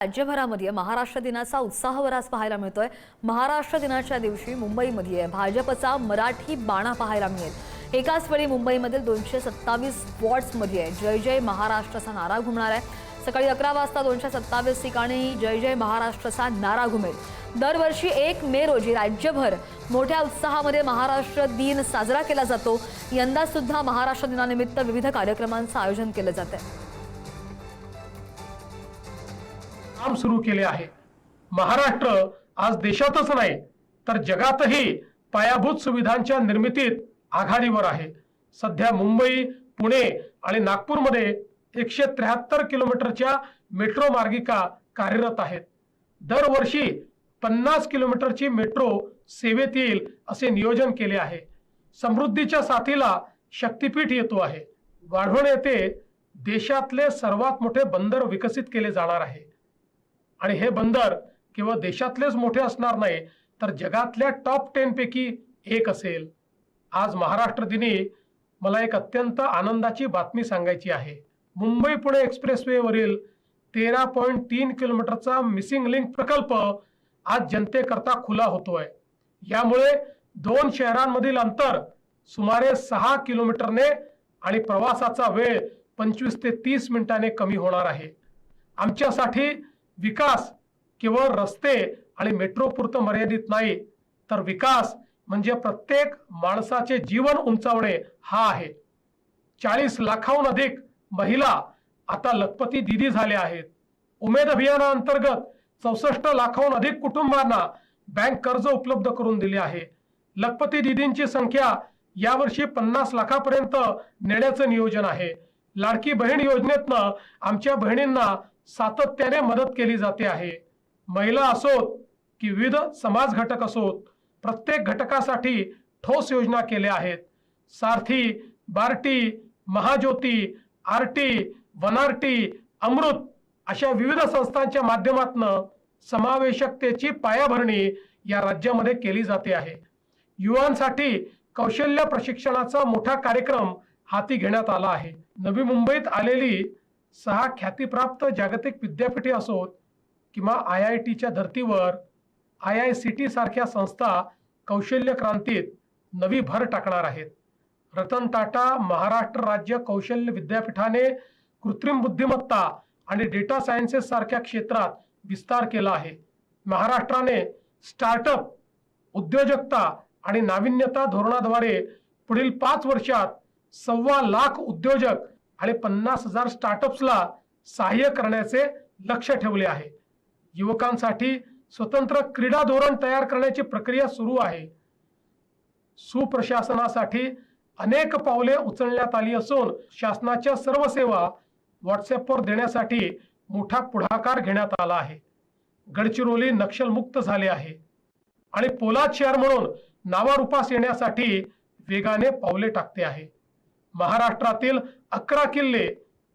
राज्यभरामध्ये महाराष्ट्र दिनाचा उत्साह बराच पाहायला मिळतोय। महाराष्ट्र दिनाच्या दिवशी मुंबईमध्ये भाजपचा मराठी बाणा पाहायला मिळेल। एकाच वेळी मुंबईमधील 227 वॉर्ड्समध्ये जय जय महाराष्ट्रचा नारा घुमणार आहे। सकाळी 11 वाजता 227 ठिकाणी जय जय महाराष्ट्रचा नारा घुमेल। दरवर्षी 1 मे रोजी राज्यभर मोठ्या उत्साहामध्ये महाराष्ट्र दिन साजरा केला जातो। यंदा सुद्धा महाराष्ट्र दिनानिमित्त विविध कार्यक्रमांचं आयोजन केलं जात आहे। काम सुरू केले आहे। महाराष्ट्र आज देशातच नाही तर जगातही पायाभूत सुविधांच्या निर्मितीत आघाडीवर आहे। सध्या मुंबई, पुणे आणि नागपूरमध्ये 173 किलोमीटरच्या मेट्रो मार्गिका कार्यरत आहेत। दरवर्षी 50 किलोमीटरची मेट्रो सेवेत येईल असे नियोजन केले आहे। समृद्धीच्या साथीला शक्तीपीठ येतो आहे। वाढवण येथे देशातले सर्वात मोठे बंदर विकसित केले जाणार आहे आणि हे बंदर केवळ देशातलेच मोठे असणार नाही तर जगातल्या टॉप 10 पैकी एक असेल। आज महाराष्ट्र दिनी मला एक अत्यंत आनंदाची बातमी सांगायची आहे। मुंबई पुणे एक्सप्रेसवे वरील 13.3 किलोमीटरचा मिसिंग लिंक प्रकल्प आज जनतेकरता खुला होतोय। यामुळे 2 शहरांमधील अंतर सुमारे 6 किलोमीटरने आणि प्रवासाचा वेळ 25 ते 30 मिनिटांनी कमी होणार आहे। आमच्यासाठी विकास केवळ रस्ते आणि मेट्रो पुरतं मर्यादित नाही तर विकास म्हणजे प्रत्येक माणसाचे जीवन उंचावणे हा आहे। 40 लाखाहून अधिक महिला आता लखपती दीदी झाल्या आहेत। उमेद अभियानाअंतर्गत 64 लाखाहून अधिक कुटुंबांना बँक कर्ज उपलब्ध करून दिले आहे। लखपती दीदींची संख्या यावर्षी 50 लाखापर्यंत नेण्याचं नियोजन आहे। लाडकी बहीण योजनेतनं आमच्या बहिणींना सातत्याने मदत केली जाते आहे। महिला असोत की विविध समाज घटक असोत, प्रत्येक घटकासाठी ठोस योजना केल्या आहेत। सारथी, बार्टी, महाज्योती, आरटी, वनारटी, अमृत अशा विविध संस्थांच्या माध्यमातून समावेशकतेची पायाभरणी या राज्यामध्ये केली जाते आहे। युवांसाठी कौशल्य प्रशिक्षणाचा मोठा कार्यक्रम हाती घेण्यात आला आहे। नवी मुंबईत आलेली 6 ख्यातीप्राप्त जागतिक विद्यापीठे असोत किंवा IITच्या धर्तीवर IICT सारख्या संस्था कौशल्य क्रांतीत नवी भर टाकणार आहेत। रतन टाटा महाराष्ट्र राज्य कौशल्य विद्यापीठाने कृत्रिम बुद्धिमत्ता आणि डेटा सायन्सेस सारख्या क्षेत्रात विस्तार केला आहे। महाराष्ट्राने स्टार्टअप, उद्योजकता आणि नाविन्यता धोरणाद्वारे पुढील 5 वर्षात 1.25 लाख उद्योजक आणि 50,000 स्टार्टअप्सला सहाय्य करण्याचे लक्ष्य ठेवले आहे। युवकांसाठी स्वतंत्र क्रीडा धोरण तयार करण्याची प्रक्रिया सुरू आहे। सुप्रशासनासाठी अनेक पावले उचलण्यात आली असून शासनाच्या सर्व सेवा व्हॉट्सॲपवर देण्यासाठी मोठा पुढाकार घेण्यात आला आहे। गडचिरोली नक्षलमुक्त झाले आहे आणि पोलाद शहर म्हणून नावारूपास येण्यासाठी वेगाने पावले टाकते आहे। महाराष्ट्रातील 11 किल्ले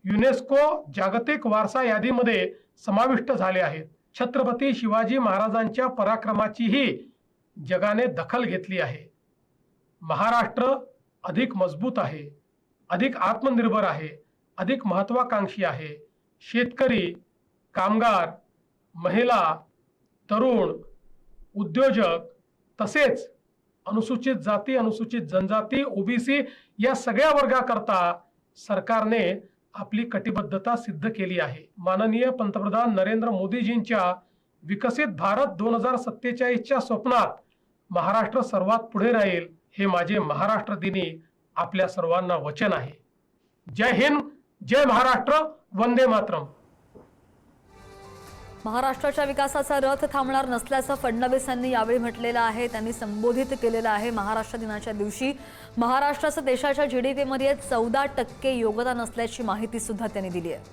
युनेस्को जागतिक वारसा यादीमध्ये समाविष्ट झाले आहेत। छत्रपती शिवाजी महाराजांच्या पराक्रमाचीही जगाने दखल घेतली आहे। महाराष्ट्र अधिक मजबूत आहे, अधिक आत्मनिर्भर आहे, अधिक महत्वाकांक्षी आहे। शेतकरी, कामगार, महिला, तरुण, उद्योजक तसेच अनुसूचित जाती, अनुसूचित जनजाती, OBC या सगळ्या वर्गाकरता सरकारने आपली कटिबद्धता सिद्ध केली आहे। माननीय पंतप्रधान नरेंद्र मोदीजींच्या विकसित भारत 2047च्या स्वप्नात महाराष्ट्र सर्वात पुढे राहील हे माझे महाराष्ट्र दिनी आपल्या सर्वांना वचन आहे। जय हिंद, जय महाराष्ट्र, वंदे मातरम। महाराष्ट्राच्या विकासाचा रथ थांबणार नसल्याचं फडणवीस यांनी यावेळी म्हटलेलं आहे। त्यांनी संबोधित केलेलं आहे। महाराष्ट्र दिनाच्या दिवशी महाराष्ट्राचं देशाच्या GDP मध्ये 14% योगदान असल्याची माहिती सुद्धा त्यांनी दिली आहे।